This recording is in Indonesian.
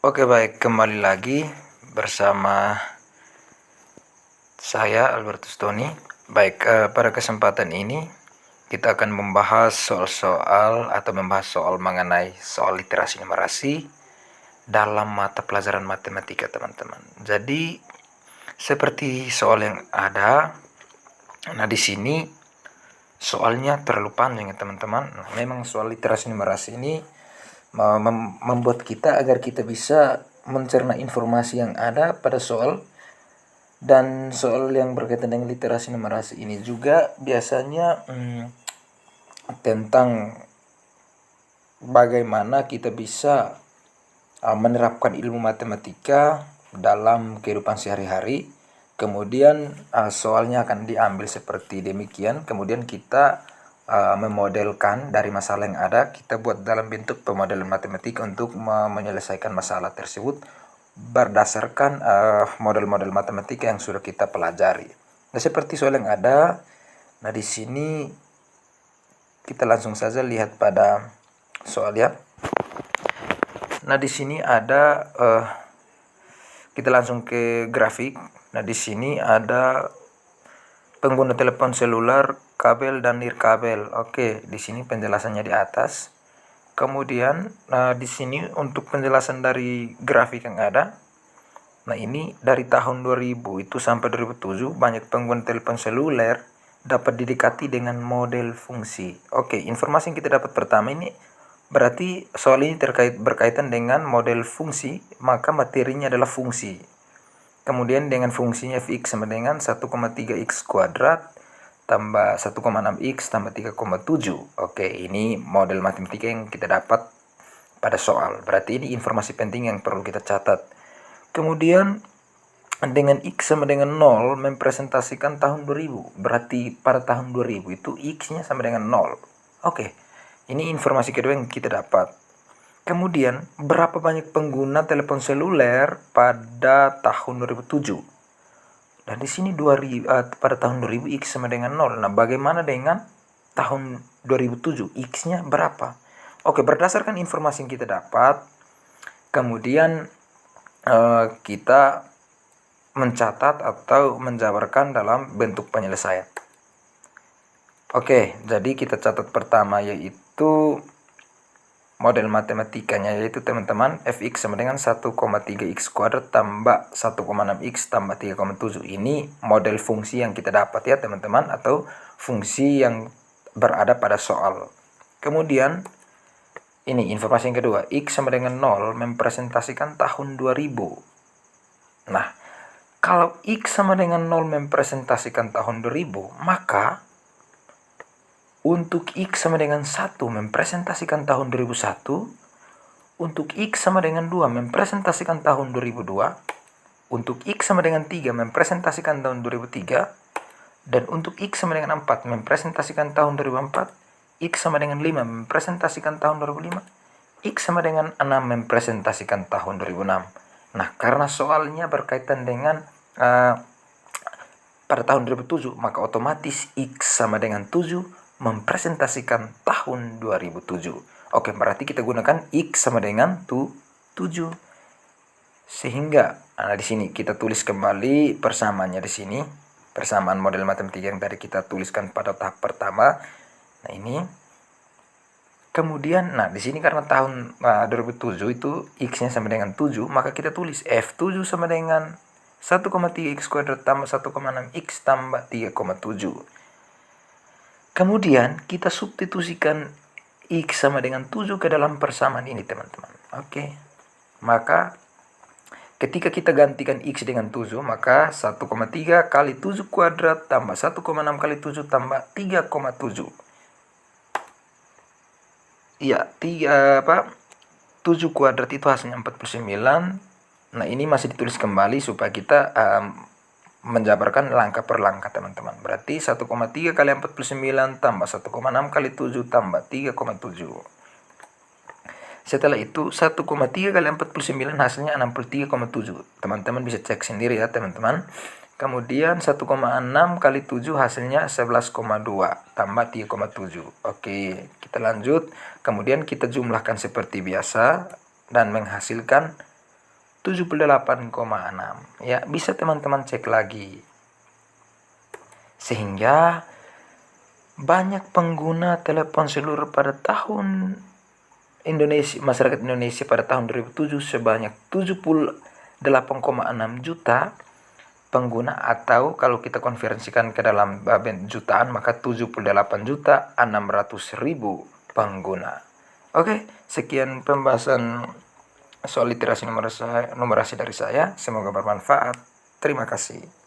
Oke, baik, kembali lagi bersama saya Albertus Tony. Baik, pada kesempatan ini kita akan membahas soal mengenai soal literasi numerasi dalam mata pelajaran matematika, teman-teman. Jadi seperti soal yang ada, nah di sini soalnya terlalu panjang ya teman-teman. Nah, memang soal literasi numerasi ini membuat kita agar kita bisa mencerna informasi yang ada pada soal, dan soal yang berkaitan dengan literasi numerasi ini juga biasanya tentang bagaimana kita bisa menerapkan ilmu matematika dalam kehidupan sehari-hari. Kemudian soalnya akan diambil seperti demikian, kemudian kita memodelkan dari masalah yang ada, kita buat dalam bentuk pemodelan matematika untuk menyelesaikan masalah tersebut berdasarkan model-model matematika yang sudah kita pelajari. Nah, seperti soal yang ada, nah di sini kita langsung saja lihat pada soal ya. Nah, di sini ada kita langsung ke grafik. Nah, di sini ada pengguna telepon seluler, kabel dan nirkabel. Oke, di sini penjelasannya di atas. Kemudian di sini untuk penjelasan dari grafik yang ada. Nah, ini dari tahun 2000 itu sampai 2007 banyak pengguna telepon seluler dapat didekati dengan model fungsi. Oke, informasi yang kita dapat pertama ini berarti soal ini berkaitan dengan model fungsi, maka materinya adalah fungsi. Kemudian dengan fungsinya fx sama dengan 1,3x kuadrat tambah 1,6x tambah 3,7. Oke, ini model matematika yang kita dapat pada soal. Berarti ini informasi penting yang perlu kita catat. Kemudian dengan x sama dengan 0 mempresentasikan tahun 2000. Berarti pada tahun 2000 itu x-nya sama dengan 0. Oke, ini informasi kedua yang kita dapat. Kemudian, berapa banyak pengguna telepon seluler pada tahun 2007? Dan di sini pada tahun 2000 x sama dengan 0. Nah, bagaimana dengan tahun 2007? X-nya berapa? Oke, berdasarkan informasi yang kita dapat, kemudian kita mencatat atau menjabarkan dalam bentuk penyelesaian. Oke, jadi kita catat pertama yaitu model matematikanya, yaitu teman-teman fx sama dengan 1,3x kuadrat tambah 1,6x tambah 3,7. Ini model fungsi yang kita dapat ya teman-teman, atau fungsi yang berada pada soal. Kemudian ini informasi yang kedua, x sama dengan 0 mempresentasikan tahun 2000. Nah, kalau x sama dengan 0 mempresentasikan tahun 2000, maka untuk x sama dengan 1 mempresentasikan tahun 2001, untuk x sama dengan 2 mempresentasikan tahun 2002, untuk x sama dengan 3 mempresentasikan tahun 2003, dan untuk x sama dengan 4 mempresentasikan tahun 2004, x sama dengan 5 mempresentasikan tahun 2005, x sama dengan 6 mempresentasikan tahun 2006. Nah, karena soalnya berkaitan dengan pada tahun 2007, maka otomatis x sama dengan 7 mempresentasikan tahun 2007. Oke, berarti kita gunakan x sama dengan 7. Sehingga di sini kita tulis kembali persamaannya di sini. Persamaan model matematika yang tadi kita tuliskan pada tahap pertama. Nah, ini. Kemudian, di sini karena tahun 2007 itu x-nya sama dengan 7, maka kita tulis f7 sama dengan 1,3x kuadrat tambah 1,6x tambah 3,7. Kemudian kita substitusikan x sama dengan 7 ke dalam persamaan ini teman-teman. Oke. Maka ketika kita gantikan x dengan 7, maka 1,3 kali 7 kuadrat tambah 1,6 kali 7 tambah 3,7. Iya, 7 kuadrat itu hasilnya 49. Nah, ini masih ditulis kembali supaya kita menjabarkan langkah per langkah teman-teman. Berarti 1,3 kali 49 tambah 1,6 kali 7 tambah 3,7. Setelah itu 1,3 kali 49 hasilnya 63,7. Teman-teman bisa cek sendiri ya teman-teman. Kemudian 1,6 kali 7 hasilnya 11,2 tambah 3,7. Oke, kita lanjut. Kemudian kita jumlahkan seperti biasa dan menghasilkan 78,6. Ya, bisa teman-teman cek lagi. Sehingga banyak pengguna telepon seluler pada tahun masyarakat Indonesia pada tahun 2007 sebanyak 78,6 juta pengguna, atau kalau kita konversikan ke dalam jutaan maka 78.600.000 pengguna. Oke, sekian pembahasan soal literasi numerasi dari saya. Semoga bermanfaat. Terima kasih.